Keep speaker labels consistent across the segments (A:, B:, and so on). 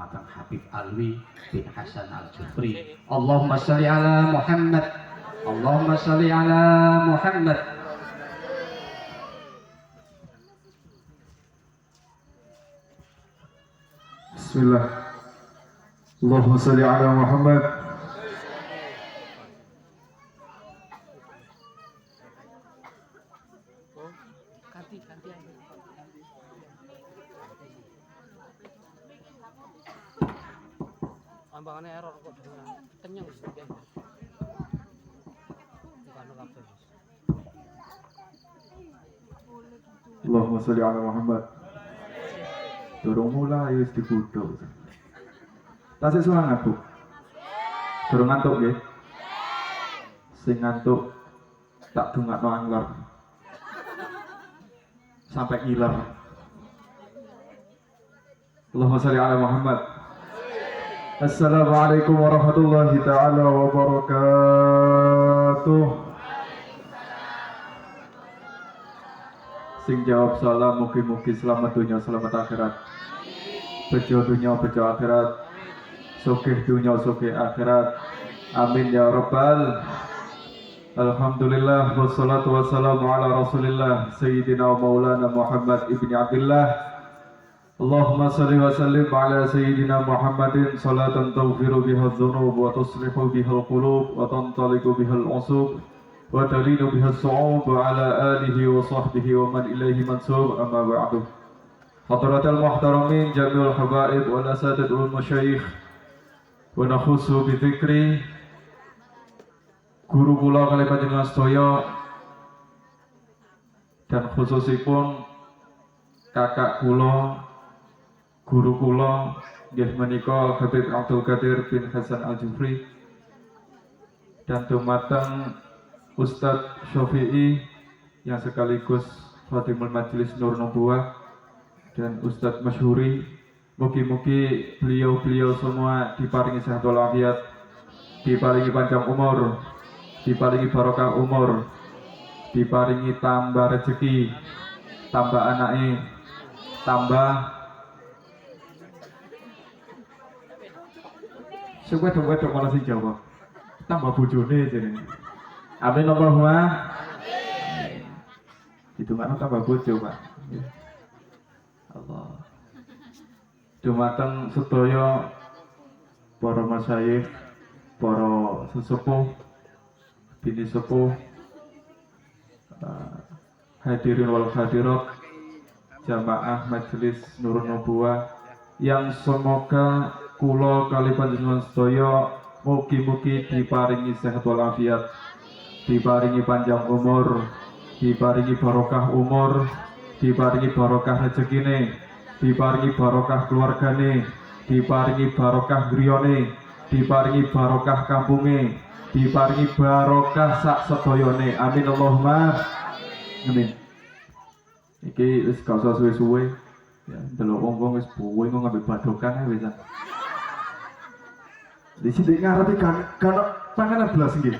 A: dumateng Habib Alwi bin Hasan Al-Jufri. Allahumma sholli ala Muhammad. Allahumma sholli ala Muhammad.
B: Bismillah. Allahumma sholli ala Muhammad.
C: Ambangannya error kok kenyang sedikit.
B: Allahumma sholli ala Muhammad. Durung mulai wis dikutuk. Tasik semangat, Bu. Durung ngantuk nggih? Sing ngantuk tak dongakno angler. Sampai ngiler. Allahumma sholli ala Muhammad. Assalamualaikum warahmatullahi ta'ala wabarakatuh. Sing jawab salam mugi-mugi selamat dunia selamat akhirat. Bejo dunia bejo akhirat. Sugih dunia sugih akhirat. Amin ya rabbal. Alhamdulillah wassalatu wassalamu ala Rasulillah Sayyidina wa Maulana Muhammad ibni Abdillah. Allahumma salli wa sallim ala Sayyidina Muhammadin salatan taghfiru biha dhunub wa tuslihu biha al-qulub wa tantaliqu biha al-usub wa talinu biha as-su'ub wa ala alihi wa sahbihi wa man ilayhi mansub amma ba'du. Hadratal muhtaramin jami'ul habaib wal asatidzul masyayikh wa nakhusu bi dzikri guru kula kalih panjenengan sedaya dan khususipun kakak kula guru kula nggih menika Habib Abdul Qadir bin Hasan Al-Jufri dan dumateng Ustadz Syafi'i yang sekaligus Fatimul Majlis Nur Nubuwah dan Ustadz Masyhuri. Mugi-mugi beliau-beliau semua diparingi sehat walafiat, diparingi panjang umur, diparingi barokah umur, diparingi tambah rezeki, tambah anake, tambah wedok malah sing jawab. Tambah bojone jenenge. Amin Allahumma. Itu mana tambah bojo, Pak. Allah. Dumateng sedaya para masyayikh, para sesepuh, bini sepuh, hadirin wal hadirat, jamaah Majelis Nurun Nubuwah yang semoga kula kali panjenengan sedaya mugi-mugi diparingi sehat walafiat, diparingi panjang umur, diparingi barokah umur, diparingi barokah rezekine, diparingi barokah keluargane, diparingi barokah griyane, diparingi barokah kampunge, diparingi barokah sak sedayane. Amin Allahumma. Amin. Iki wis gak usah suwe-suwe. Ya, delok wong-wong wis buwe kok ngambil badokan ae wis. Di sini ngarepe kan panganan belas nggih.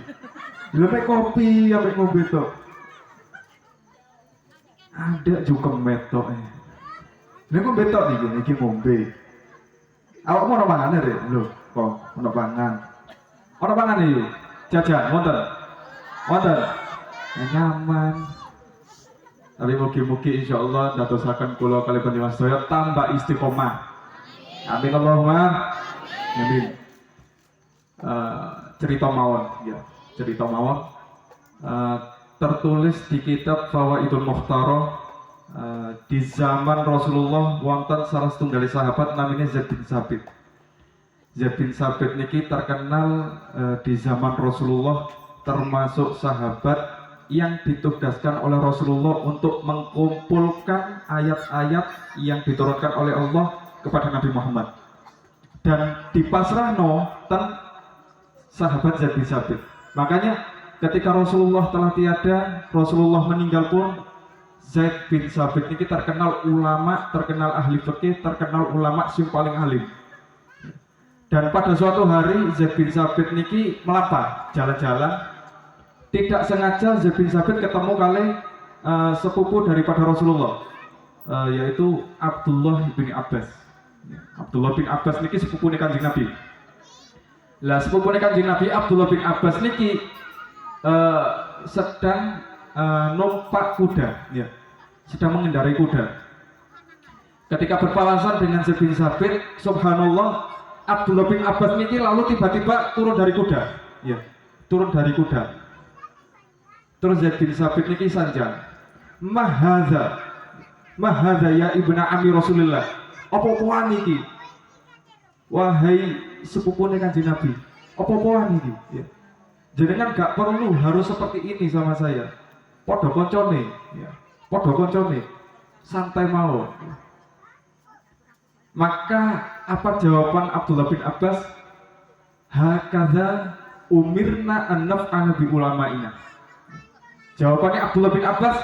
B: Lha mek kopi ambek ngombe tok. Ada juga metok Lha ngombe tok iki ngombe. Awakmu ono pangane rek? Lho, kok ono pangan. Ono pangan iki. Jajan wonten. Wonten. Nyaman. Tapi mugi-mugi insyaallah ndadosaken kula kali panjenengan sedaya tambah istiqomah. Amin Allahumma. Amin. Cerita mawon ya, cerita mawon tertulis di kitab Fawaidul Mukhtarah. Di zaman Rasulullah wonten salah setunggal sahabat namanya Zaid bin Sabit. Zaid bin Sabit niki terkenal di zaman Rasulullah termasuk sahabat yang ditugaskan oleh Rasulullah untuk mengumpulkan ayat-ayat yang diturunkan oleh Allah kepada Nabi Muhammad dan dipasrahno ten sahabat Zaid bin Sabit. Makanya ketika Rasulullah telah tiada, Rasulullah meninggal pun, Zaid bin Sabit ini terkenal ulama, terkenal ahli fikih, terkenal ulama yang paling alim. Dan pada suatu hari Zaid bin Sabit niki melapa jalan-jalan, tidak sengaja Zaid bin Sabit ketemu kali sepupu daripada Rasulullah, yaitu Abdullah bin Abbas. Abdullah bin Abbas niki sepupune Kanjeng Nabi. Lah sepupune Kanjeng Nabi Abdullah bin Abbas niki sedang numpak kuda, ya. Sedang mengendarai kuda. Ketika berpapasan dengan Zaid bin Sabit, subhanallah, Abdullah bin Abbas niki lalu tiba-tiba turun dari kuda, ya. Turun dari kuda. Terus Zaid bin Sabit niki sanjang. Mahadza ya ibna ammi Rasulillah. Apa-apaan iki? Wahai sepupune Kanjeng Nabi. Apa-apaan iki? Ya. Jenengan gak perlu harus seperti ini sama saya. Padha koncone, ya. Padha koncone. Santai mawon. Maka apa jawaban Abdullah bin Abbas? Hakadza umirna an naf'ala bi ulama'ina. Jawabannya Abdullah bin Abbas,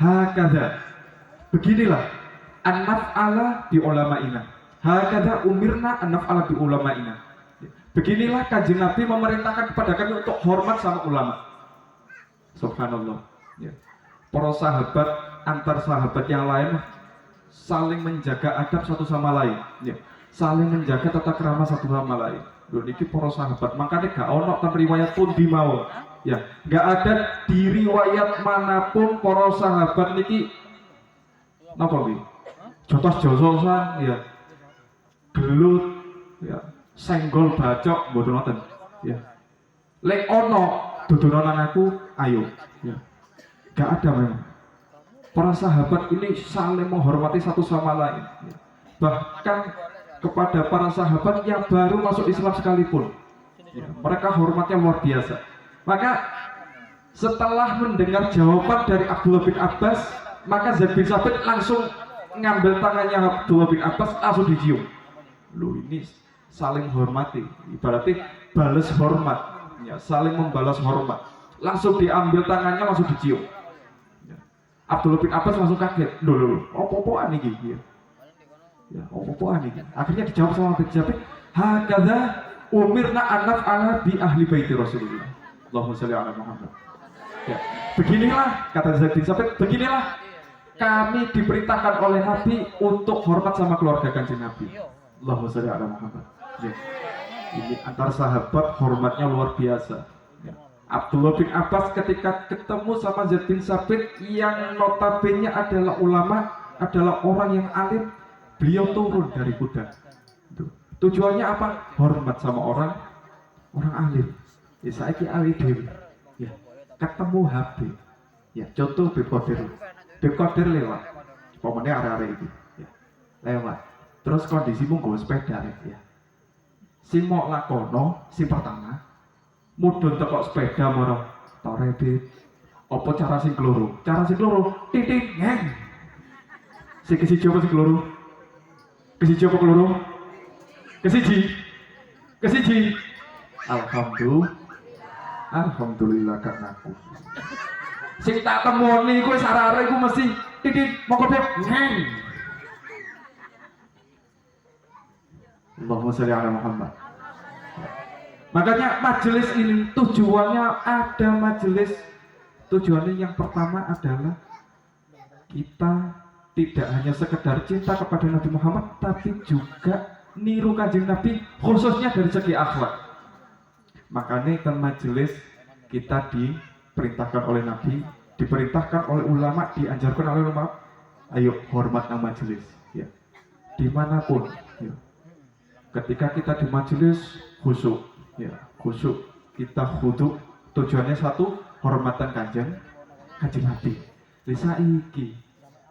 B: hakadza. Beginilah an naf'ala bi ulama'ina. Hakadza umirna an naf'ala bi ulama'ina. Beginilah Kanjeng Nabi memerintahkan kepada kami untuk hormat sama ulama. Subhanallah. Ya. Para sahabat antar sahabat yang lain saling menjaga adab satu sama lain, ya. Saling menjaga tata krama satu sama lain. Lho niki para sahabat, makanya gak ono ten riwayat pun di mawon. Ya, gak ada di riwayat manapun para sahabat niki napa nggih? Jotos-jotosan, ya. Gelut, ya. Senggol bacok mboten wonten, ya. Lek ono dodonan aku, ayo, ya. Gak ada memang. Para sahabat ini saling menghormati satu sama lain. Bahkan kepada para sahabat yang baru masuk Islam sekalipun, ya, mereka hormatnya luar biasa. Maka setelah mendengar jawaban dari Abdullah bin Abbas, maka Zaid bin Sabit langsung ngambil tangannya Abdullah bin Abbas, langsung dicium. Loh, ini saling hormati, ibaratnya balas hormat, ya, saling membalas hormat. Langsung diambil tangannya, langsung dicium. Abdullah bin Abbas langsung kaget, loh, apa-apaan iki? Ya, apa-apaan iki? Akhirnya dijawab sama bin Sabit, hakadza umirna an naf'ala bi ahli baiti Rasulullah. Allahumma shalli ala Muhammad. Ya, beginilah kata Zaid bin Sabit, beginilah kami diperintahkan oleh Nabi untuk hormat sama keluarga Kanjeng Nabi. Allahumma shalli ala Muhammad. Ya. Ini antar sahabat hormatnya luar biasa. Ya. Abdullah bin Abbas ketika ketemu sama Zaid bin Sabit yang notabene adalah ulama, adalah orang yang alim, beliau turun dari kuda. Tujuannya apa? Hormat sama orang alim. Ya saiki alim dhewe. Ya. Ketemu Habib. Ya, contoh Bib Qadir lewat. Pokoknya area-area itu, ya. Lewat. Terus kondisimu nggo sepeda, ya. Si mau lakono, si pertama mudhun teko sepeda marang tore Bib. Apa cara sing keloro? Cara sing keloro titik ngeng. Sing kesiji apa sing keloro? Kesiji apa keloro? Kesiji. Alhamdulillah karena aku. Sing tak temoni kowe sarare iku mesti titik monggo Bib ngeng. Allahumma sholli ala Muhammad. Makanya majelis ini tujuannya ada majelis. Tujuannya yang pertama adalah kita tidak hanya sekedar cinta kepada Nabi Muhammad, tapi juga niru Kanjeng Nabi, khususnya dari segi akhlak. Makanya kan majelis kita diperintahkan oleh Nabi, diperintahkan oleh ulama, dianjurkan oleh ulama, ayo hormat nang majelis, ya. Dimanapun, ya. Ketika kita di majelis khusyuk, ya, khusyuk, kita khudu, tujuannya satu, hormatan kanjeng Nabi. Lisa iki,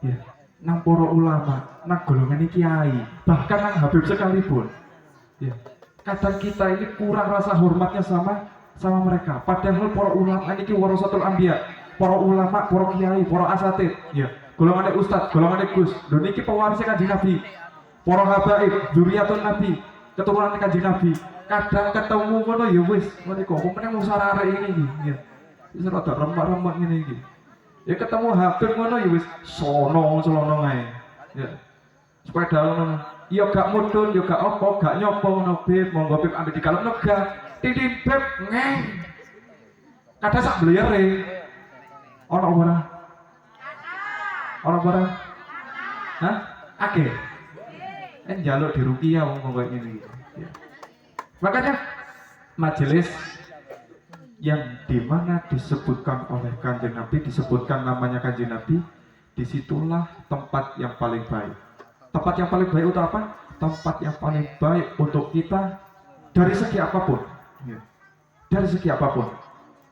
B: ya, nang para ulama, nang golongan kiai, bahkan nang Habib sekalipun, ya, kadang kita ini kurang rasa hormatnya sama mereka. Padahal para ulama ini warasatul anbiya, para ulama, para kiai, para asatid, ya, golongan ustaz, golongan gus, dan ini pewarisnya kanjeng Nabi. Para habaib, dzurriyyatun Nabi, keturunan Kanjeng Nabi. Kadang ketemu ngono ya wis, ngene kok meneng wong sarare ini iki, ya. Wis rada remak-remak ngene iki. Ya ketemu Habib ngono ya wis sono celono ae. Ya. Sepeda ngono. Ya gak mudhun, ya gak apa, gak nyopo ngono Bib, monggo Bib ambek dikalem gak. Titik Bib ngeng. Kadang sak bleyere. Ono ora? Ono ora? Hah? Akeh. Njaluk di rupiah wong koyo ngene iki. Ya. Makanya majelis yang dimana disebutkan oleh Kanjeng Nabi, disebutkan namanya Kanjeng Nabi, disitulah tempat yang paling baik. Tempat yang paling baik untuk apa? Tempat yang paling baik untuk kita dari segi apapun. Ya. Dari segi apapun.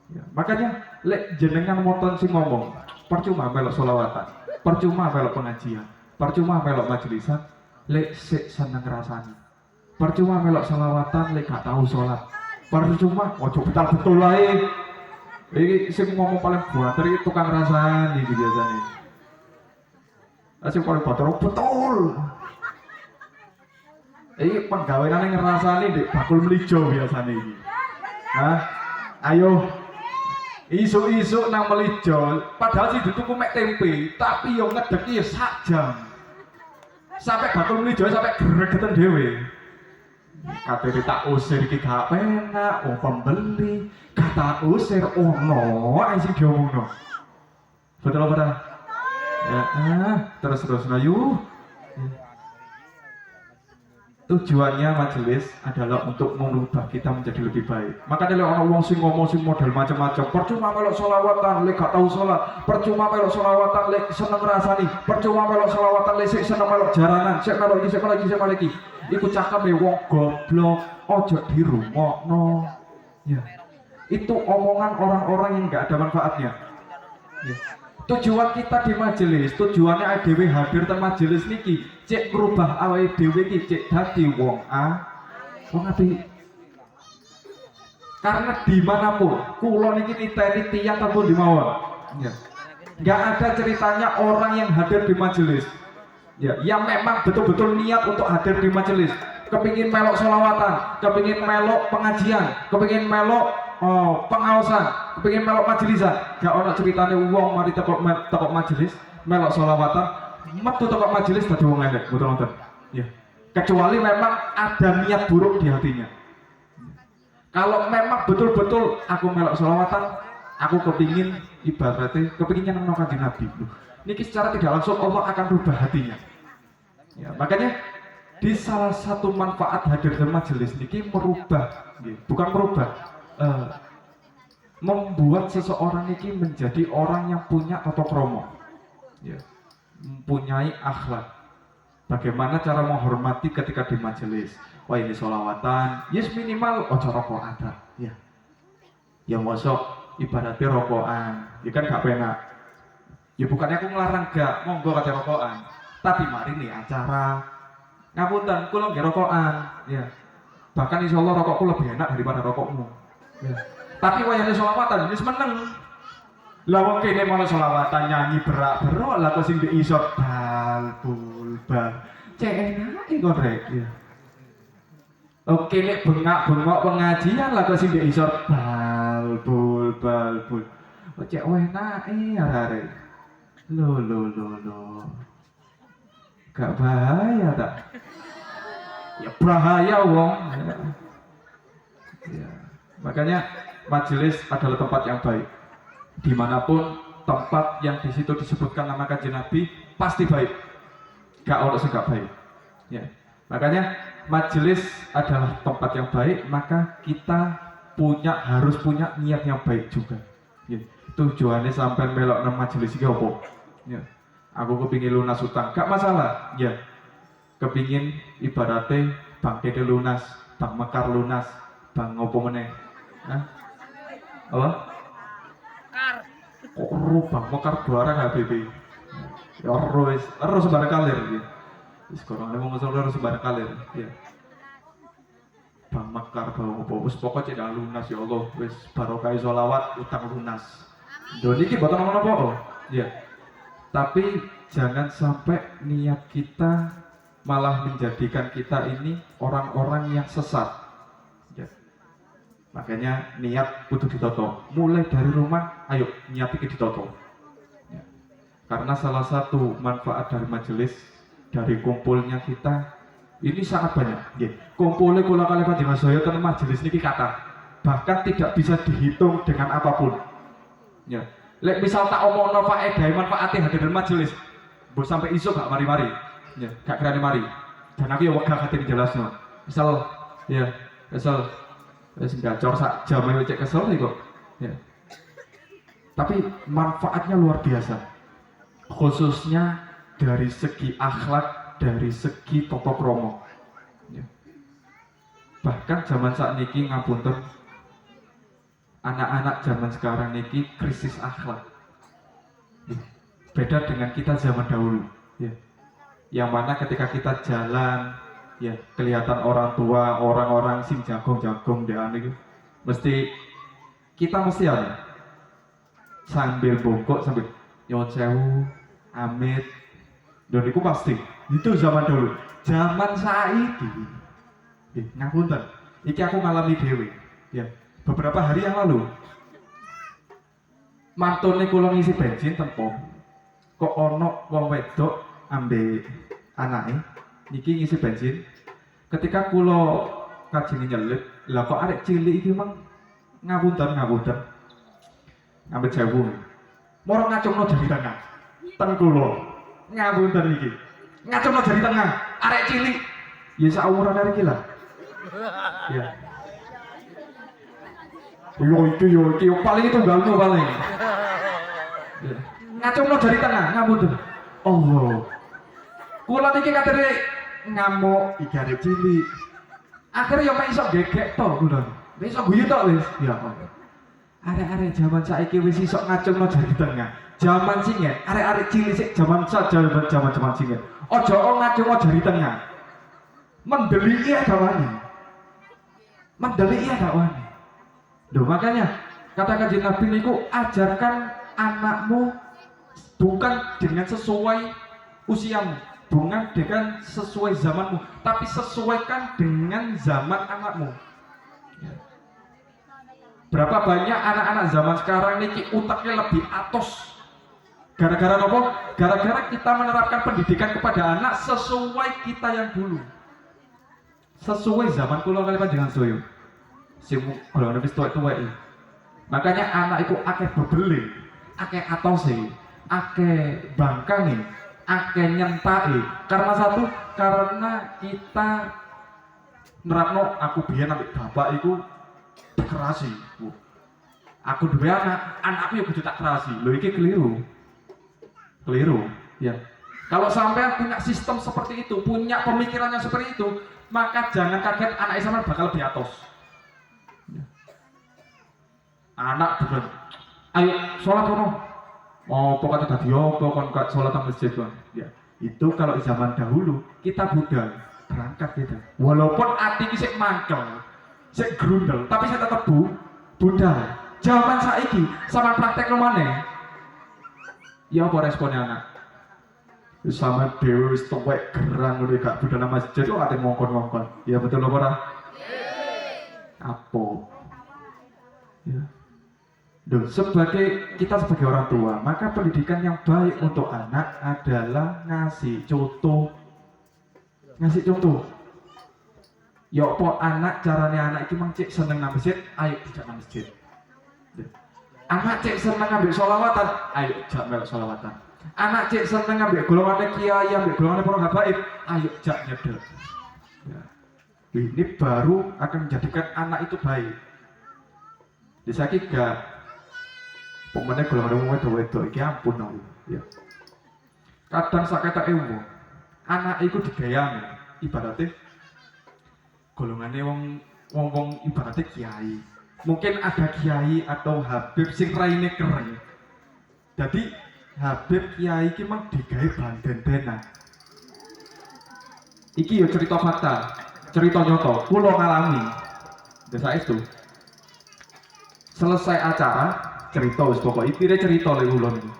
B: Ya. Makanya lek jenengan moton sing ngomong, percuma melok sholawatan, percuma melok pengajian, percuma melok majelisan, lek sik seneng rasani. Percuma melok sholawatan lek gak tahu sholat. Percuma ojo betul-betul ae. Iki sing ngomong paling buater iki tukang rasani iki biasane. Asing paling buater betul. Iki penggaweane ngrasani ndek bakul mlijo biasane iki. Hah? Ayo isuk-isuk nang melijo, padahal sih dituku mek tempe, tapi yo ngedeki ya sak jam. Sampai bakul melijo sampai gregeten dhewe. Katene tak usir iki gak penak, wong pembeli kata usir ono ae sing diomongno. Betul apa ora? Ya, terus ayo. Tujuannya majelis adalah untuk mengubah kita menjadi lebih baik. Maka dari orang wong sing ngomong sing model macam-macam, percuma melok sholawatan lek gak tahu sholat, percuma melok sholawatan lek seneng rasani, percuma melok sholawatan lek sik seneng melok jaranan, sik melok iki. Iku cakeme wong goblok, ojo dirungokno. Ya. Itu omongan orang-orang yang enggak ada manfaatnya. Ya. Tujuan kita di majelis, tujuannya ADW hadir di majelis niki, cek merubah awake dhewe iki cek dadi wong apik. Karena dimanapun, kula niki niteni tiyang ataupun di mawon. Ya. Nggak ada ceritanya orang yang hadir di majelis, ya, yang memang betul-betul niat untuk hadir di majelis, kepingin melok sholawatan, kepingin melok pengajian, kepingin melok pengawasan, kepingin melok majelisan, gak ono ceritane wong mari teko majelis, melok sholawatan, metu teko majelis dadi wong elek, betul nonton. Ya. Kecuali memang ada niat buruk di hatinya. Kalau memang betul-betul aku melok sholawatan, aku kepingin ibaratnya, kepingin yang Kanjeng Nabi. Niki secara tidak langsung Allah akan rubah hatinya. Ya, makanya di salah satu manfaat hadir di majelis niki merubah, bukan merubah. Membuat seseorang ini menjadi orang yang punya tata krama, ya, mempunyai akhlak. Bagaimana cara menghormati ketika di majelis? Wah ini sholawatan, yes minimal ojo rokokan, ya. Yang masuk ibaratnya rokokan, ya kan gak penak. Ya bukannya aku ngelarang gak, monggo kata rokokan. Tapi mari nih acara, ngapunten, kula nggih rokokan, ya. Bahkan insya Allah rokokku lebih enak daripada rokokmu. Ya. Tapi wayane sholawatan wis meneng. Lah wong kene malah sholawatan nyanyi berak-berok lah kok sing diisor bal. Cek enake kok rek ya. Oke nek bengak-bengok pengajian lah kok sing diisor bal. Oh cek enake arek. Lo. Gak bahaya tak? Ya bahaya wong. Ya. Makanya majelis adalah tempat yang baik. Dimanapun tempat yang di situ disebutkan nama Kanjeng Nabi pasti baik. Gak ono sing gak baik. Ya. Makanya majelis adalah tempat yang baik, maka kita harus punya niat yang baik juga. Ya. Tujuannya sampai melok nang majelis iki opo? Ya. Aku kepingin lunas utang, gak masalah. Ya. Kepingin ibaratnya bangkite lunas, bang mekar lunas, bang ngopo meneh. Hah? Apa? Kok rubah mekar barang HBB. Ya ero sebarang kalir ya. Wis korone wong ero sebarang kalir ya. Bang mekar bang opo wis pokoke cek lunas ya Allah, wis barokah sholawat utang lunas. Lho niki boten napa-napa. Ya. Tapi jangan sampai niat kita malah menjadikan kita ini orang-orang yang sesat. Makanya niat kudu ditoto. Mulai dari rumah, ayo niat iki ditoto. Ya. Karena salah satu manfaat dari majelis, dari kumpulnya kita, ini sangat banyak. Ya. Kumpulnya kula kali panjenengan saya teng majelis niki kata, bahkan tidak bisa dihitung dengan apapun. Ya. Lek misal tak omongno faedah manfaate hadir majelis, mbok sampai iso gak mari-mari. Ya, gak kerane mari. Dan aku ya wegah kate jelasno. Misal ya, kesel wis gacor sak jam ae cek kesel kok. Ya. Tapi manfaatnya luar biasa. Khususnya dari segi akhlak, dari segi tata krama. Ya. Bahkan zaman saat niki ngapunten, anak-anak zaman sekarang niki krisis akhlak. Ya. Beda dengan kita zaman dahulu. Ya. Yang mana ketika kita jalan, ya kelihatan orang tua, orang-orang sing jagong-jagong dean itu, kita mesti ada sambil bongkok sambil nyuwun sewu, amit. Dan itu pasti itu zaman dulu. Zaman saiki ngapunten, iki aku ngalami dhewe ya beberapa hari yang lalu. Mantune kula ngisi bensin tempo kok ono wong wedok ambek anake niki ngisi bensin. Ketika kula kajenge nyelip, lah kok arek cilik iki mang ngapunten ngambil jawu moro ngacungno jari tengah ten kula ngapunten iki ngacungno jari tengah arek cilik ya saumuran arek iki lah ya yo iki paling itu tunggalmu paling ya. Ngacungno jari tengah ngapunten Allah kula niki katene ngamuk iki arek cilik akhirnya yo mek iso gegek to kula wis iso guyu tok wis ya Allah. Arek-arek zaman saiki wis iso ngacungno jari tengah. Zaman singet, arek-arek cilik sik zaman singet. Aja ngacungno jari tengah. Mendeliki ada wani. Loh makanya kata Kanjeng Nabi niku ajarkan anakmu bukan dengan sesuai usiamu, bukan dengan sesuai zamanmu, tapi sesuaikan dengan zaman anakmu. Berapa banyak anak-anak zaman sekarang niki utaknya lebih atos. Gara-gara apa? Gara-gara kita menerapkan pendidikan kepada anak sesuai kita yang dulu. Sesuai zaman kula kali panjenengan sedaya. Sing golongan wis tuwek-tuwek. Makanya anak itu akeh bebele, akeh atose, akeh bangkange, akeh nyentake. Karena satu, karena kita nerapno aku biyen ambek bapak iku kerasi. Aku dua anakku ya kudu tak kerasi. Loh iki keliru ya. Kalau sampai punya sistem seperti itu, punya pemikirannya seperti itu, maka jangan kaget anak sampean bakal lebih atos ya. Anak bukan ayo sholat kono mau pokoknya tadi kon sholat di masjid kan ya. Itu kalau zaman dahulu kita budal berangkat gitu, walaupun hati sik mangkel sik grundel, tapi saya tetap budal. Zaman saiki sama praktek mana? Ya apa responnya anak? Sama dewi wis tuwek gerang udah gak budal nama masjid kok ate ngongkon-ngongkon. Ya betul apa ora? Apa? Ya. Duh, kita sebagai orang tua, maka pendidikan yang baik untuk anak adalah ngasih contoh. Ya apa anak caranya anak itu mang cek seneng nang masjid, ayo dijak nang masjid. Anak cek seneng ngambil sholawatan, ayo jak melok sholawatan. Anak cek seneng ngambil golongan kiai, ambil golongan para habaib, ayo jak nyedel. Ya. Ini baru akan menjadikan anak itu baik. Desa iki gak pemene golongan wedok-wedok iki ampun aku. Ya. Kadang saketake umum. Anak iku digayani ibaratnya golongannya wong ibaratnya kiai. Mungkin ada kiai atau habib sing raine keren. Jadi habib kiai iki mah digawe banden-benan. Iki yo cerita fakta, cerita nyoto, kula ngalami. Desa itu. Selesai acara, cerita wis pokok iki cerita lek kula niku.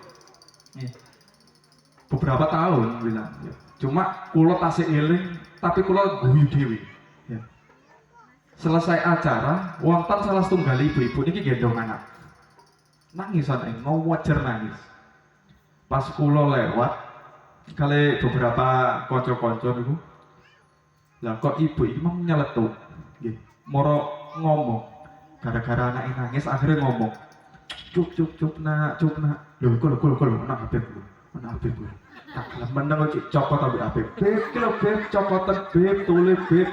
B: Beberapa tahun bilang ya. Cuma kula tasik eling tapi kula guyu dhewe. Ya. Selesai acara, wonten salah setunggal ibu-ibu niki gendong anak. Nangisan wajar nangis. Pas kula lewat kali beberapa kanca-kanca niku. Lah kok ibu iki mah nyeletuk. Nggih. Moro ngomong gara-gara anake nangis akhirnya ngomong. Cup nak. Lho, kok anak habib. Tak gelem meneng kok copot ambek Habib. Beb ki lho Beb, copotan Beb, tule Beb.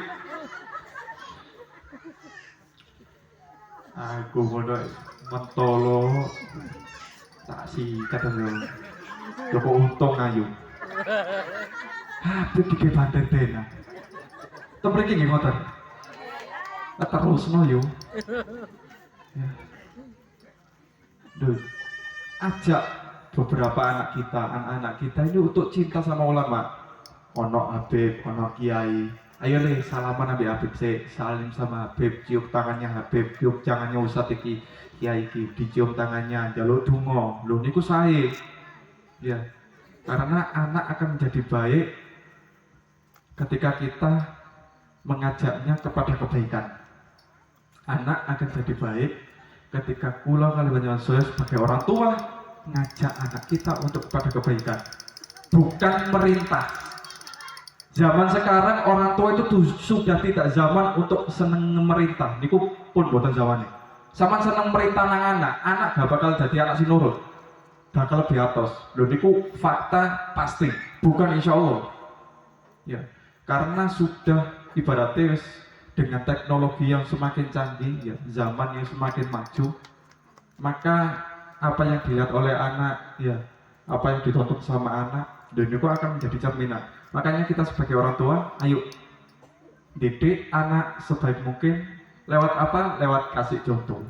B: Aku ngono mentolo tak sikat lho. Lho kok untung ayu. Habib dike banten tenan. Tem mriki nggih ngoten. Terusno yo. Ya. Duh, ajak beberapa anak-anak kita ini untuk cinta sama ulama. Ono Habib, ono Kiai. Ayo deh salaman ambil Habib salim sama Habib, cium tangannya Habib, cium tangannya Ustadz iki, Kiai iki, dicium tangannya, jaluk dungo. Lho niku sae. Ya. Karena anak akan menjadi baik ketika kita mengajaknya kepada kebaikan. Anak akan jadi baik ketika kula kali panjenengan saya sebagai orang tua ngajak anak kita untuk kepada kebaikan, bukan merintah. Zaman sekarang orang tua itu sudah tidak zaman untuk seneng merintah. Niku pun boten zamannya. Sama seneng merintah nang anak gak bakal jadi anak sinurut, bakal biatos. Lho niku fakta pasti, bukan insya Allah. Ya, karena sudah ibaratnya dengan teknologi yang semakin canggih, ya, zaman yang semakin maju, maka apa yang dilihat oleh anak, ya, apa yang ditonton sama anak, dan itu akan menjadi cerminan. Makanya kita sebagai orang tua, ayo didik anak sebaik mungkin lewat apa? Lewat kasih contoh.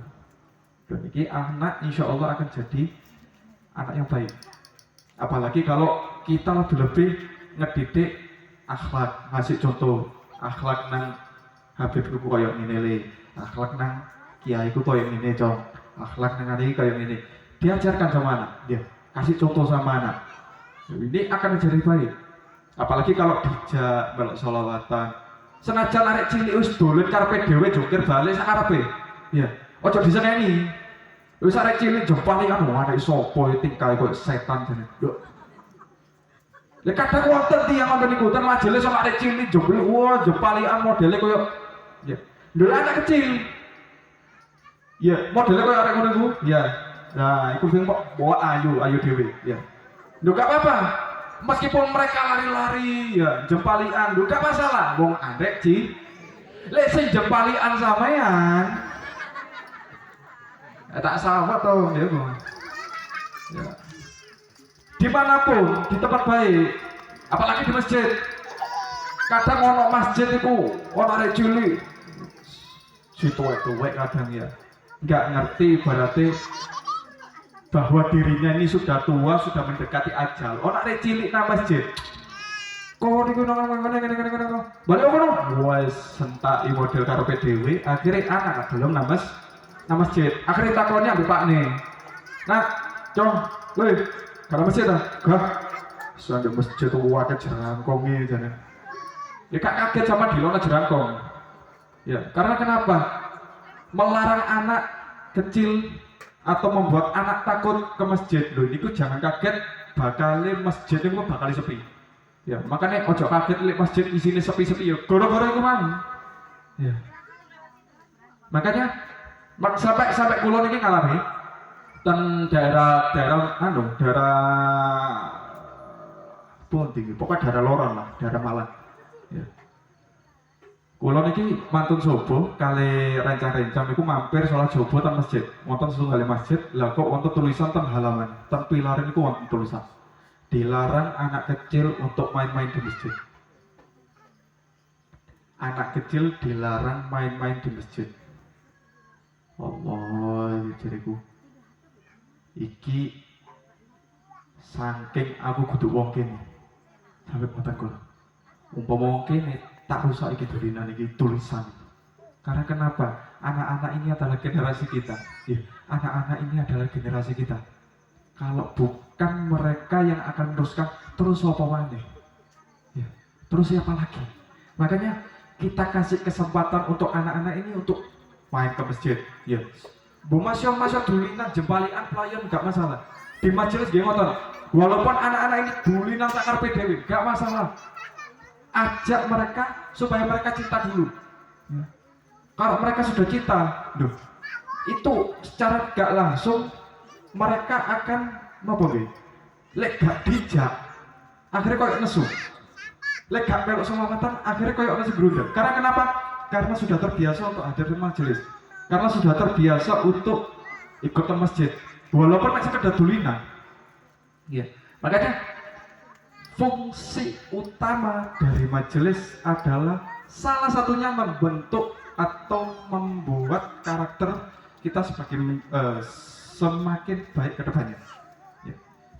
B: Dan ini anak insya Allah akan jadi anak yang baik. Apalagi kalau kita lebih-lebih ngedidik akhlak, ngasih contoh akhlak nang Habib ku koyo ngene le, akhlak nang kiai ku koyo ngene, Cong. Akhlak nang iki koyo ngene. Diajarkan sama anak, dia kasih contoh sama anak. Ini akan jadi baik. Apalagi kalau dijak melok sholawatan. Senajan arek cilik wis dolen karepe dhewe jungkir balik sak karepe. Ya, ojo diseneni. Wis arek cilik jempali kan arek sapa tingkah koyo setan jane. Lho. Lah kadang wonten tiyang wonten niku ten majelis sama arek cilik jempali, wah jempalian modele koyo ya, dulu anak kecil, ya modelnya kayak orang ngono, ya, nah itu sing kok bawa ayu dewi, ya, gak apa-apa, meskipun mereka lari-lari, ya jempalian, gak masalah, wong arek lek sing jempalian sampean, tak sama toh, ya bang, ya, dimanapun, di tempat baik, apalagi di masjid. Kadang ono masjid itu, ono arek cilik, si tuwek-tuwek kadang ya, nggak ngerti berarti bahwa dirinya ini sudah tua, sudah mendekati ajal. Ono arek cilik nang masjid, kok niku nang balik ono, wes sentaki model karepe dhewe, akhirnya anak belum nang masjid, akhirnya takoni ambek pakne, nah, Cong, weh, kalau masjid ah, gak, sampai masjid tuh wae jerangkonge jane. Ya kak kaget sama dilona jerangkong. Ya, karena kenapa? Melarang anak kecil atau membuat anak takut ke masjid. Loh, ini jangan kaget bakal masjid itu bakal sepi. Ya, makanya ojo kaget lihat masjid di sini sepi-sepi ya. Gara-gara itu man. Ya. Makanya sampai kulon ini ngalami dan daerah pun tinggi. Pokoknya daerah Loron lah, daerah Malang. Ya. Kulon iki mantun sobo kali rencang-rencang iku mampir sholat sobo ten masjid. Wonten setunggal masjid, lah kok wonten tulisan ten halaman. Ten pilar niku wonten tulisan. Dilarang anak kecil untuk main-main di masjid. Anak kecil dilarang main-main di masjid. Allah, jariku. Iki saking aku kudu wong kene. Sampai ngoten kula. Umpama wong kene tak rusak iki dolinan iki tulisan. Karena kenapa? Anak-anak ini adalah generasi kita. Ya, anak-anak ini adalah generasi kita. Kalau bukan mereka yang akan meneruskan, terus apa maneh? Ya, terus siapa lagi? Makanya kita kasih kesempatan untuk anak-anak ini untuk main ke masjid. Ya, bu masya dulinan, jempalian, pelayan gak masalah. Di majelis nggih ngoten. Walaupun anak-anak ini dulinan sak karepe dhewe, gak masalah. Ajak mereka supaya mereka cinta dulu. Ya. Kalau mereka sudah cinta, itu secara gak langsung mereka akan lek gak dijak, akhirnya koyo nesu. Lek gak melok selawatan akhirnya koyo nesu grundel. Karena kenapa? Karena sudah terbiasa untuk hadir di majelis. Karena sudah terbiasa untuk ikut ke masjid. Walaupun masih sekedar dulinan. Iya. Makanya fungsi utama dari majelis adalah salah satunya membentuk atau membuat karakter kita semakin baik ke depannya. Ya,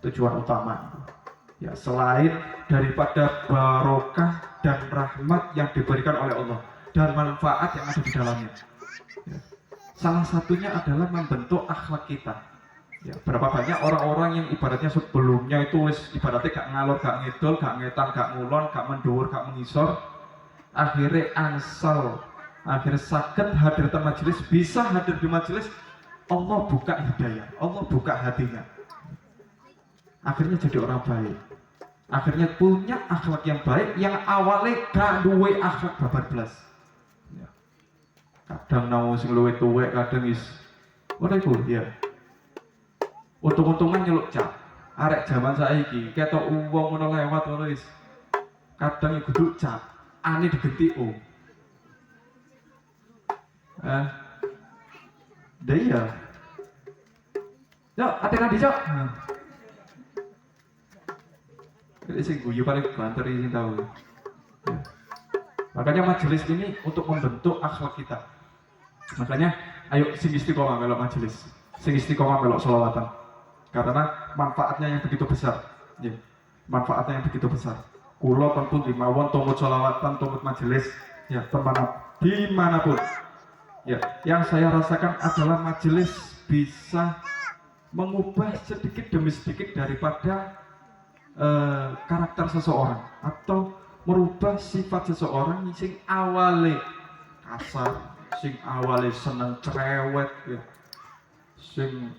B: tujuan utama. Ya, selain daripada barokah dan rahmat yang diberikan oleh Allah dan manfaat yang ada di dalamnya. Ya, salah satunya adalah membentuk akhlak kita. Ya, berapa banyak orang-orang yang ibaratnya sebelumnya itu ibaratnya gak ngalor, gak ngidul, gak ngetan, gak ngulon, gak mendur, gak mengisor, akhirnya akhirnya sakit hadir di majelis, bisa hadir di majelis, Allah buka hidayah, Allah buka hatinya, akhirnya jadi orang baik, akhirnya punya akhlak yang baik, yang awalnya gak duwe akhlak babar belas. Ya. Kadang nang sing luwih tuwek, kadang ora iku ya. Untung-untungan nyeluk cap. Arek zaman saiki ketok wong ngono lewat ngono wis. Kadang kudu cap, ane digenti om. Iya. Yo, ate di Cok. Ini sing guyu paling banter sing tahu. Makanya majelis ini untuk membentuk akhlak kita. Makanya ayo sing istiqomah melok majelis. Sing istiqomah melok sholawatan. Karena manfaatnya yang begitu besar. Ya. Manfaatnya yang begitu besar. Kulo tentu dimawon tumut sholawatan, tumut majelis, ya dimanapun. Ya, yang saya rasakan adalah majelis bisa mengubah sedikit demi sedikit daripada karakter seseorang atau merubah sifat seseorang sing awale kasar, sing awale seneng cerewet, ya. Sing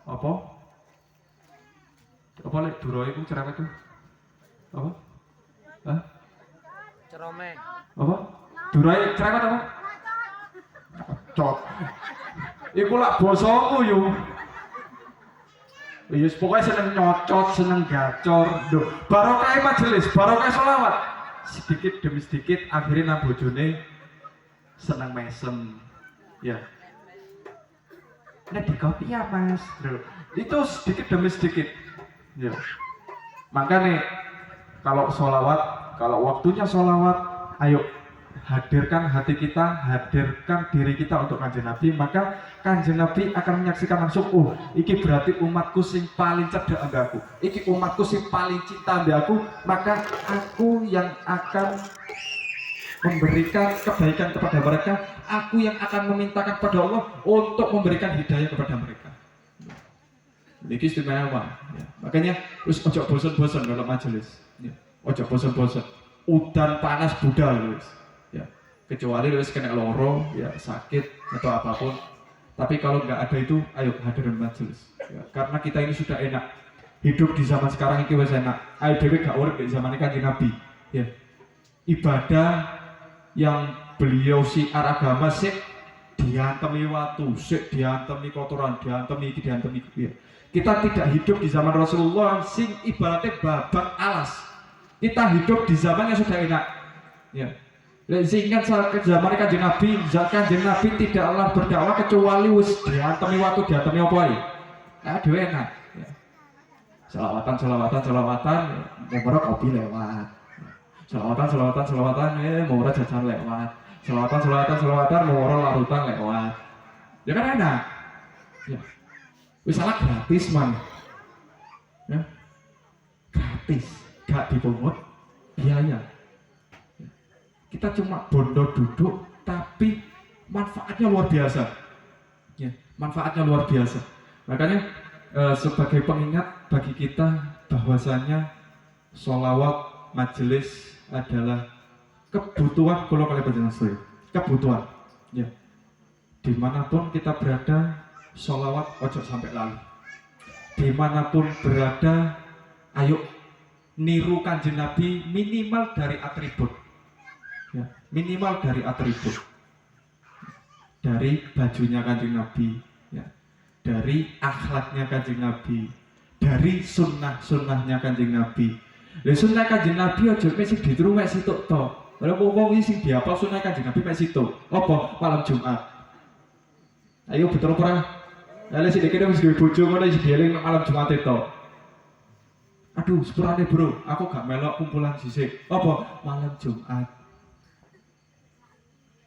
B: apa lek duro iku cerewet tuh apa? Hah?
C: Cerome.
B: Apa? Durai cerewet apa? Cot. Iku lak bosoku yo. Ya pokoknya seneng nyocot, seneng gacor. Duh, barokah majelis, barokah sholawat. Sedikit demi sedikit akhirnya nang bojone seneng mesem. Ya. Nek di kopi ya Mas. Duh, itu sedikit demi sedikit. Ya. Makanya kalau sholawat, kalau waktunya sholawat, ayo hadirkan hati kita, hadirkan diri kita untuk Kanjeng Nabi, maka Kanjeng Nabi akan menyaksikan langsung, oh, iki berarti umatku sing paling cerdas ambek aku, iki umatku sing paling cinta ambek aku, maka aku yang akan memberikan kebaikan kepada mereka, aku yang akan memintakan kepada Allah untuk memberikan hidayah kepada mereka. Ini istimewa, ya. Makanya terus ojo bosan-bosan dalam majelis, ya. Ojo bosan-bosan, udan panas budal, ya. Kecuali lu kena loro, ya sakit atau apapun. Tapi kalau nggak ada itu, ayo hadir di majelis. Ya. Karena kita ini sudah enak, hidup di zaman sekarang ini wes enak. Ayo dewe gak urip di zaman Kanjeng Nabi, ya. Ibadah yang beliau siar agama sik diantemi watu, sik diantemi kotoran, diantemi iki, diantemi iki. Ya. Kita tidak hidup di zaman Rasulullah sing ibaratnya babak alas. Kita hidup di zaman yang sudah enak. Ya. Sehingga zaman Kanjeng Nabi, Kanjeng Nabi tidaklah berdakwah kecuali wis diantemi watu, diantemi apa ae. Nah, dhewe enak. Ya. Selawatan, mau kopi lewat. Selawatan, mau jajan lewat. Selawatan, mau larutan lewat. Ya kan enak. Ya. Wis salah gratis man. Ya. Gratis, gak dipungut biaya. Kita cuma bondo duduk, tapi manfaatnya luar biasa. Ya, manfaatnya luar biasa. Makanya sebagai pengingat bagi kita bahwasanya sholawat majelis adalah kebutuhan kalau kalian berjelas kebutuhan. Ya, dimanapun kita berada, sholawat ojo sampai lalu. Dimanapun berada, ayo niru Kanjeng Nabi minimal dari atribut. Ya, minimal dari atribut, dari bajunya Kanjeng Nabi, ya, dari akhlaknya Kanjeng Nabi, dari sunnah-sunnahnya Kanjeng Nabi, Lha sunah Kanjeng Nabi aja mek sing ditiru mek situk to. Lha wong iki sing diapal sunah Kanjeng Nabi mek situk. Apa malam Jumat? Ayo betul ora? Lah sing dikene wis duwe bojo ngono sing dieling malam Jumat itu. Aduh, sepurane bro, aku gak melok kumpulan sisik. Apa malam Jumat?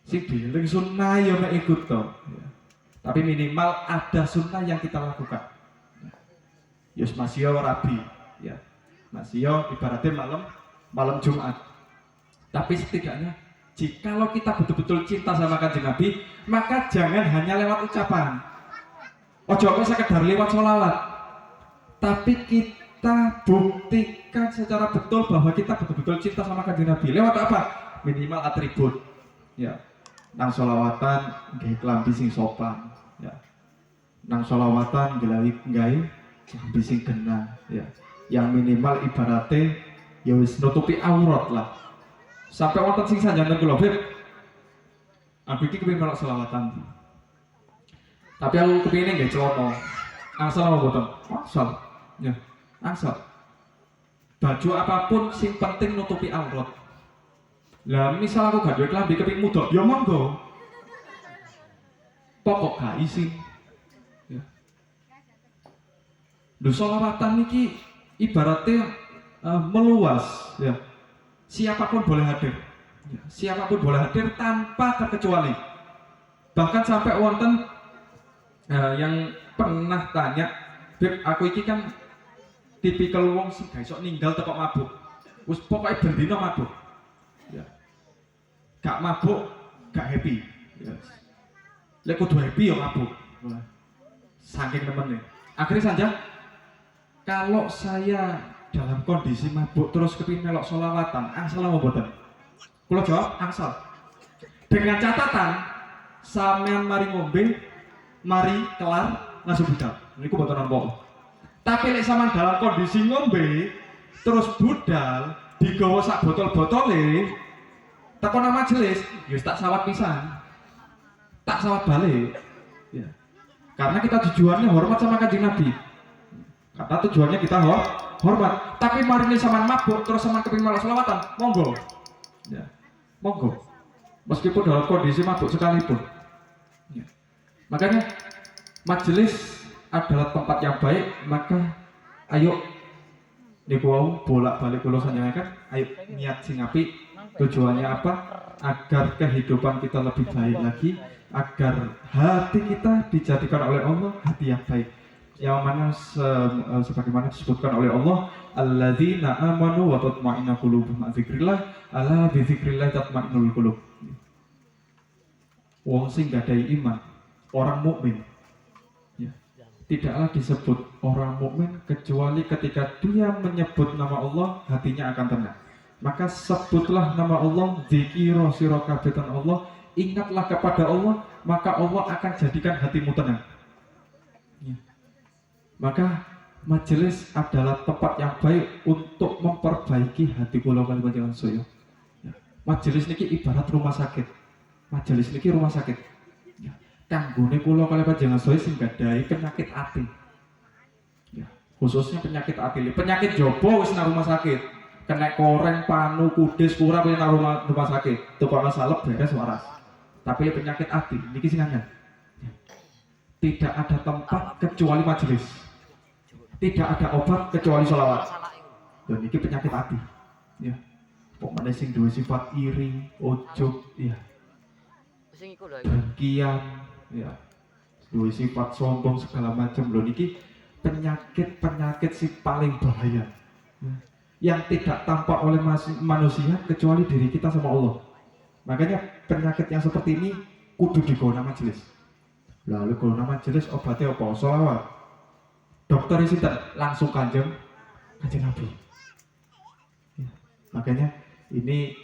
B: Sing dieling sunah ya mek ikut to. Ya. Tapi minimal ada sunnah yang kita lakukan. Yus masih rabi, ya. Masih ibaratnya malam Jumat. Tapi setidaknya jikalau kita betul-betul cinta sama Kanjeng Nabi, maka jangan hanya lewat ucapan. Ojo kok sekedar lewat sholawat. Tapi kita buktikan secara betul bahwa kita betul-betul cinta sama Kanjeng Nabi. Lewat apa? Minimal atribut. Ya. Nang sholawatan nggih klambi sing sopan, ya. Nang sholawatan nggawe klambi sing genah, ya. Yang minimal ibaratnya ya wis nutupi aurat lah. Sampai wonten sing sanjangan kula, Beb. Aku iki kepengin melok sholawatan. Tapi aku kepengin nggih celana. Asal apa boten? Asal. Ya, asal. Baju apapun sing penting nutupi aurat. Lah misal aku gak duwe klambi keping mudok, ya monggo. Pokok gak isin. Ya. Lho sholawatan niki ibaratnya meluas, ya. Siapapun boleh hadir. Ya. Siapapun boleh hadir tanpa terkecuali. Bahkan sampai wonten yang pernah tanya, "Beb, aku iki kan tipikal wong sing gak iso ninggal teko mabuk. Wis pokoke bendina mabuk." Ya. Gak mabuk, gak happy. Yes. Lek kudu happy ya mabuk. Saking temennya. Akhirnya saja, kalau saya dalam kondisi mabuk terus kepingin melok sholawatan, angsal apa boten? Kalau jawab angsal. Dengan catatan, sampean mari ngombe, mari kelar langsung budal. Niku boten nampa. Tapi lek sampean dalam kondisi ngombe terus budal, digawa sak botol-botole, teko nang majelis, ya tak sawat pisan. Tak sawat balik. Ya. Karena kita tujuannya hormat sama Kanjeng Nabi. Karena tujuannya kita hormat. Tapi mari ini sampean mabuk terus sampean kepengin malah selawatan, monggo. Ya. Monggo. Meskipun dalam kondisi mabuk sekalipun. Ya. Makanya majelis adalah tempat yang baik, maka ayo niku wau bolak-balik kula sanjangaken, ayo niat sing apik. Tujuannya apa? Agar kehidupan kita lebih baik lagi, agar hati kita dijadikan oleh Allah hati yang baik. Yang mana sebagaimana disebutkan oleh Allah, alladzina amanu wa tatma'innu qulubuhum bi dzikrillah, ala bi dzikrillah tatma'innul qulub. Wong sing gadai iman, orang mukmin, ya, tidaklah disebut orang mukmin kecuali ketika dia menyebut nama Allah, hatinya akan tenang. Maka sebutlah nama Allah, dzikira sira kabetan Allah, ingatlah kepada Allah, maka Allah akan jadikan hatimu tenang. Ya. Maka majelis adalah tempat yang baik untuk memperbaiki hati kula kaliyan saya. Ya. Majelis niki ibarat rumah sakit. Majelis niki rumah sakit. Ya. Kanggone kula kaliyan saya sing gadahi penyakit ati. Ya. Khususnya penyakit ati. Penyakit jobo wis nang rumah sakit. Kena koreng, panu, kudis, kurang punya rumah sakit. Tukang salep beres waras. Tapi penyakit hati, niki sing angel. Tidak ada tempat kecuali majelis. Tidak ada obat kecuali sholawat. Dan niki penyakit hati. Ya. Pokoknya sing duwe sifat iri, ujub, ya. Dengkian, ya. Duwe sifat sombong segala macam. Lho niki penyakit si paling bahaya. Ya. Yang tidak tampak oleh manusia kecuali diri kita sama Allah. Makanya penyakit yang seperti ini kudu digawa nang majelis. Lalu kalau nang majelis obatnya apa? Sholawat. Dokter isi langsung kanjeng Nabi. Ya. Makanya ini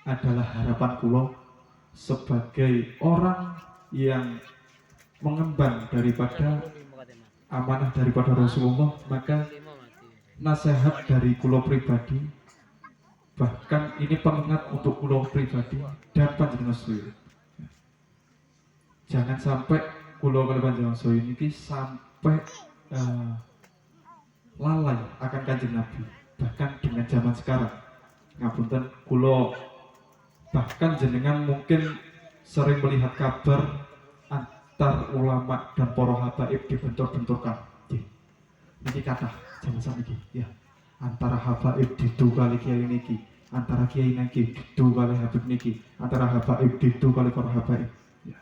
B: adalah harapan kula sebagai orang yang mengemban daripada amanah daripada Rasulullah, maka nasihat dari kula pribadi, bahkan ini pengingat untuk kula pribadi dan panjenengan sedaya. Jangan sampai kula kali panjenengan sedaya ini sampai lalai akan Kanjeng Nabi. bahkan dengan zaman sekarang. Ngapunten kula bahkan jenengan mungkin sering melihat kabar antar ulama dan para habaib dibentur-benturkan. Niki kata zaman sakniki ya. Antara habaib didu kali kiai niki, antara kiai niki didu kali habib niki, antara habaib didu kali para habaib. Ya.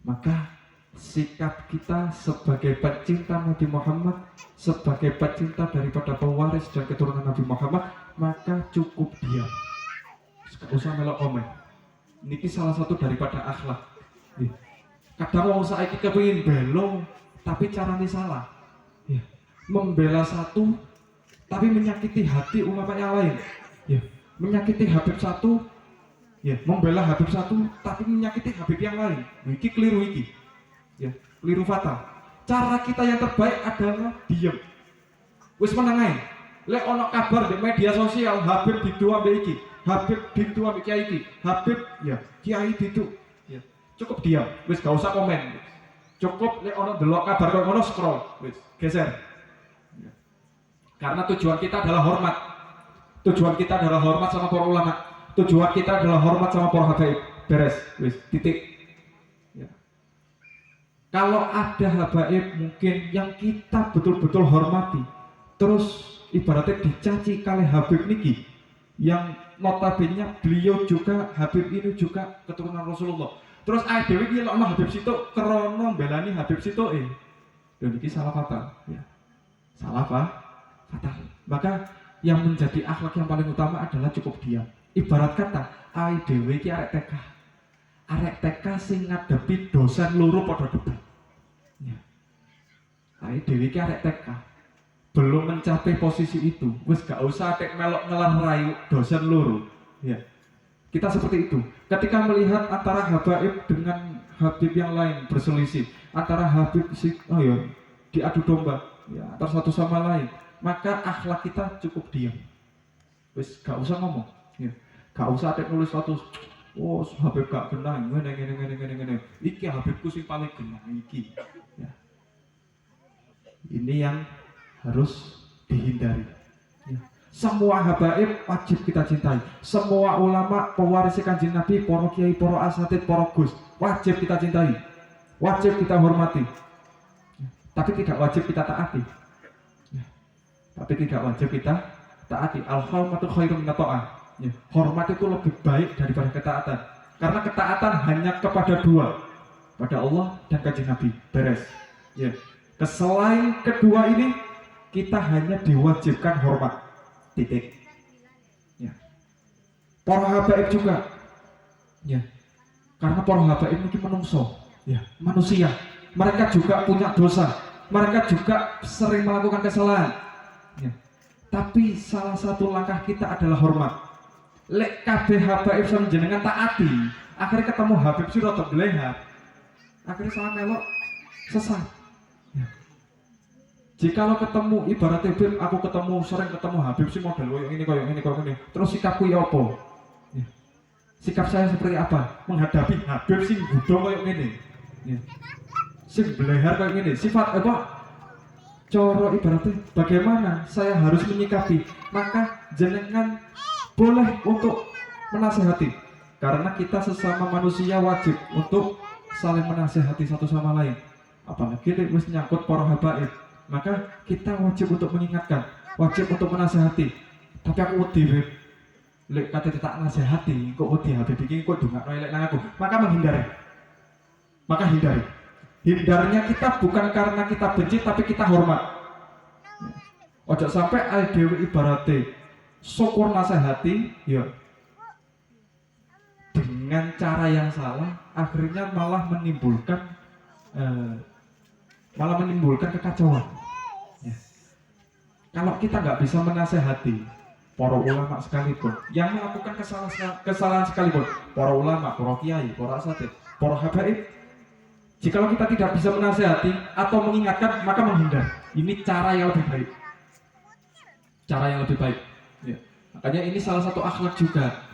B: Maka sikap kita sebagai pecinta Nabi Muhammad, sebagai pecinta daripada pewaris dan keturunan Nabi Muhammad, maka cukup diam. Gak usah melok komen. Niki salah satu daripada akhlak. Ya. Kadang wong saiki kepengin belo tapi caranya salah. Ya. Membela satu tapi menyakiti hati ulama yang lain. Ya. Menyakiti Habib satu, ya, membela Habib satu tapi menyakiti Habib yang lain. Iki keliru iki. Ya, keliru fatal. Cara kita yang terbaik adalah diam. Wis meneng ae. Lek ono kabar di media sosial Habib didu ambek iki, Habib didu ambek kiai iki, Habib ya, kiai didu. Ya. Cukup diam. Wis gak usah komen. Cukup lek ono delok kabar kok ngono scroll. Wis geser. Ya. Karena tujuan kita adalah hormat. Tujuan kita adalah hormat sama para ulama. Tujuan kita adalah hormat sama para habaib. Beres. Wis titik. Ya. Kalau ada habaib mungkin yang kita betul-betul hormati, terus ibaratnya dicaci kali Habib niki, yang notabene beliau juga Habib ini juga keturunan Rasulullah. Terus dewe iki lek Habib situ krana belani Habib situ dan ini salah fatal. Ya. Salah fatal. Maka yang menjadi akhlak yang paling utama adalah cukup diam. Ibarat kata dewe iki arek TK. Arek TK sing ngadepi dosen loro padha debat. Ya. Dewe iki arek TK. Belum mencapai posisi itu, wis gak usah kayak melok ngelar-rayu dosen loro. Ya. Kita seperti itu. Ketika melihat antara habaib dengan habib yang lain berselisih, antara habib diadu domba, ya, antara satu sama lain, maka akhlak kita cukup diam. Wis gak usah ngomong. Ya. Gak usah kayak nulis status. Oh, habib gak genah, ngene. Iki habibku sing paling genah iki. Ya. Ini yang harus dihindari. Ya. Semua habaib wajib kita cintai. Semua ulama pewaris Kanjeng Nabi, para kiai, para asatid, para gus, wajib kita cintai. Wajib kita hormati. Ya. Tapi tidak wajib kita taati. Ya. Tapi tidak wajib kita taati. Al-hurmatu khairum minat ta'ah. Ya. Hormat itu lebih baik daripada ketaatan. Karena ketaatan hanya kepada dua, pada Allah dan Kanjeng Nabi. Beres. Ya. Selain kedua ini kita hanya diwajibkan hormat. Titik. Ya. Para habaib juga. Ya. Karena para habaib ini menungso, ya, manusia. Mereka juga punya dosa. Mereka juga sering melakukan kesalahan. Ya. Tapi salah satu langkah kita adalah hormat. Lek kabeh habaib jenengan taati, akhirnya ketemu habib sira teblehat. Akhirnya salah melok sesat. Ya. Jikalau ketemu ibarat Habib, aku sering ketemu Habib sih model koyo ini. Terus sikapku ya apa? Ya. Sikap saya seperti apa? Menghadapi Habib sing budho koyo ngene. Ya. Sing belehar koyo ngene. Sifat apa? Coro ibaratnya bagaimana saya harus menyikapi? Maka jenengan boleh untuk menasehati. Karena kita sesama manusia wajib untuk saling menasehati satu sama lain. Apalagi wis nyangkut para habaib. Maka kita wajib untuk mengingatkan, wajib untuk menasehati. Tapi aku wedi, lek kate tak nasehati, kok wedi Habib iki kok dongakno elek nang aku. Maka menghindari. Maka hindari. Hindarnya kita bukan karena kita benci tapi kita hormat. Ojo sampai dhewe ibarate syukur nasehati, ya dengan cara yang salah, akhirnya malah menimbulkan kekacauan. Ya. Kalau kita nggak bisa menasehati para ulama sekalipun, yang melakukan kesalahan sekalipun, para ulama, para kiai, para asatid, para habaib, jikalau kita tidak bisa menasehati atau mengingatkan, maka menghindar. Ini cara yang lebih baik. Cara yang lebih baik. Ya. Makanya ini salah satu akhlak juga.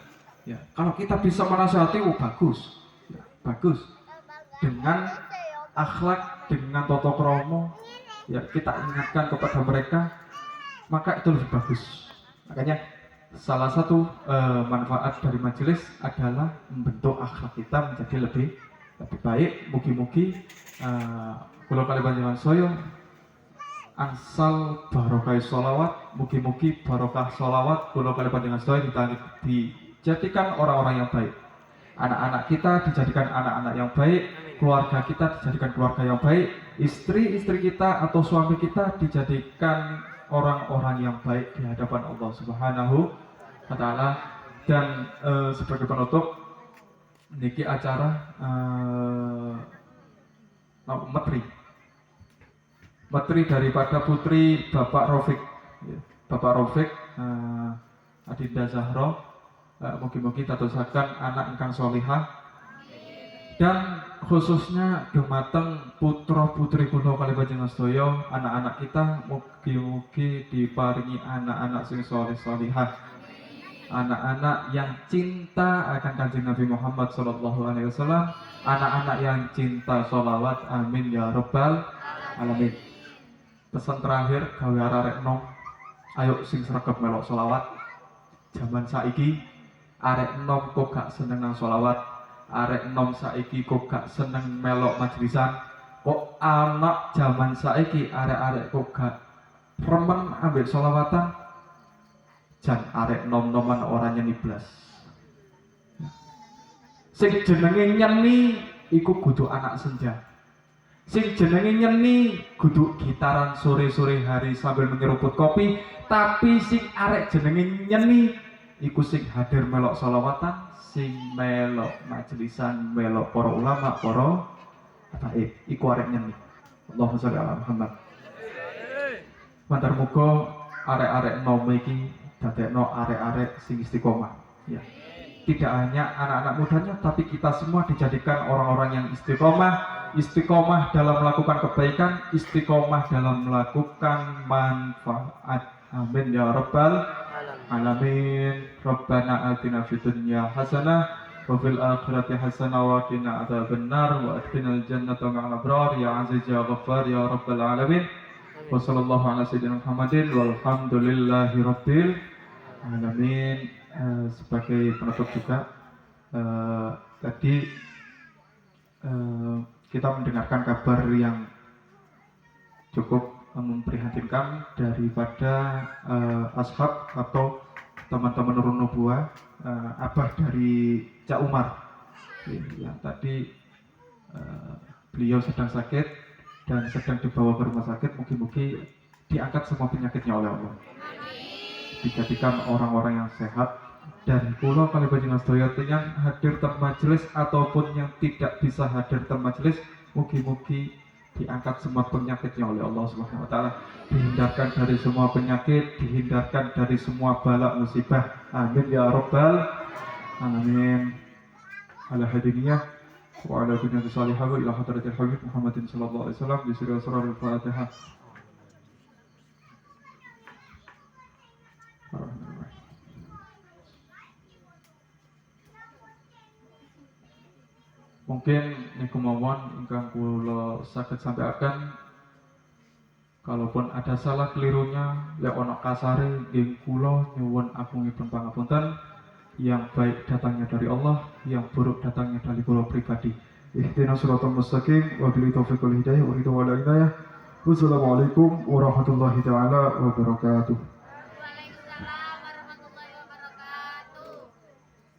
B: Ya. Kalau kita bisa menasehati, bagus, ya, bagus. Dengan akhlak, dengan toto kromo, ya kita ingatkan kepada mereka maka itu lebih bagus. Makanya salah satu manfaat dari majelis adalah membentuk akhlak kita menjadi lebih baik. Mugi-mugi kula kali panjenengan saya angsal barokah sholawat, mugi-mugi barokah sholawat kula kali panjenengan saya dijadikan orang-orang yang baik. Anak-anak kita dijadikan anak-anak yang baik, keluarga kita dijadikan keluarga yang baik, istri-istri kita atau suami kita dijadikan orang-orang yang baik di hadapan Allah Subhanahu wa Ta'ala. Dan sebagai penutup niki acara Metri daripada putri Bapak Rafiq, Bapak Rafiq Adinda Zahra, mugi-mugi dadosaken anak ingkang sholihah, dan khususnya dumateng putra putri kula kali panjenengan sedaya, anak-anak kita mugi-mugi diparingi anak-anak sing sholih sholihah, anak-anak yang cinta akan Kanjeng Nabi Muhammad sallallahu alaihi wasallam, anak-anak yang cinta sholawat, amin ya rabbal alamin. Pesan terakhir gawe arek nom, ayo sing sregep melok sholawat. Zaman saiki arek nom kok gak seneng nang sholawat, arek nom saiki kok gak seneng melok majlisan, kok anak zaman saiki arek-arek kok gak remen ambek sholawatan. Jan arek nom-noman orang nyeni blas. Sing jenenge nyeni iku kudu anak senja. Sing jenenge nyeni kudu gitaran sore-sore hari sambil menyeruput kopi. Tapi sing arek jenenge nyeni iku sing hadir melok sholawatan, sing melok majlisan, melok para ulama, para habaib, iku arek nyeni. Allahumma sholli ala Muhammad. Matur muga arek-arek nom iki dadekno arek-arek sing istiqomah, ya. Tidak hanya anak-anak mudanya, tapi kita semua dijadikan orang-orang yang istiqomah dalam melakukan kebaikan, istiqomah dalam melakukan manfaat. Amin ya rabbal alamin. Rabbana atina fid dunya hasanah wa fil akhirati hasanah wa qina adzabannar wa adkhilnal jannata ma'al abrar ya aziz ya ghaffar ya rabbal alamin. Wa sallallahu ala sayyidina Muhammadin walhamdulillahi rabbil alamin. Sebagai penutup juga, tadi kita mendengarkan kabar yang cukup memprihatinkan daripada ashab atau teman-teman Nurun Nubuwah, abah dari Cak Umar, yang tadi beliau sedang sakit dan sedang dibawa ke rumah sakit. Mugi-mugi diangkat semua penyakitnya oleh Allah, dijadikan orang-orang yang sehat. Dan kula kali panjenengan sedaya yang hadir di majelis ataupun yang tidak bisa hadir di majelis, mugi-mugi diangkat semua penyakitnya oleh Allah Subhanahu wa Ta'ala, dihindarkan dari semua penyakit, dihindarkan dari semua bala musibah. Amin ya rabbal alamin. Ala hadiniyah wa ala kunyati salihah wa ila hadratil habib Muhammadin sallallahu alaihi wasallam bi sirri asrarul Fatihah. Mungkin niku mawon ingkang kula saged sampaikan. Kalaupun ada salah kelirunya, lek ana kasare nggih kula nyuwun agungipun pangapunten. Yang baik datangnya dari Allah, yang buruk datangnya dari kula pribadi. Ihdinas siratal mustaqim wa bil taufiq wal hidayah wa ridha wal inayah. Wassalamualaikum warahmatullahi taala wabarakatuh.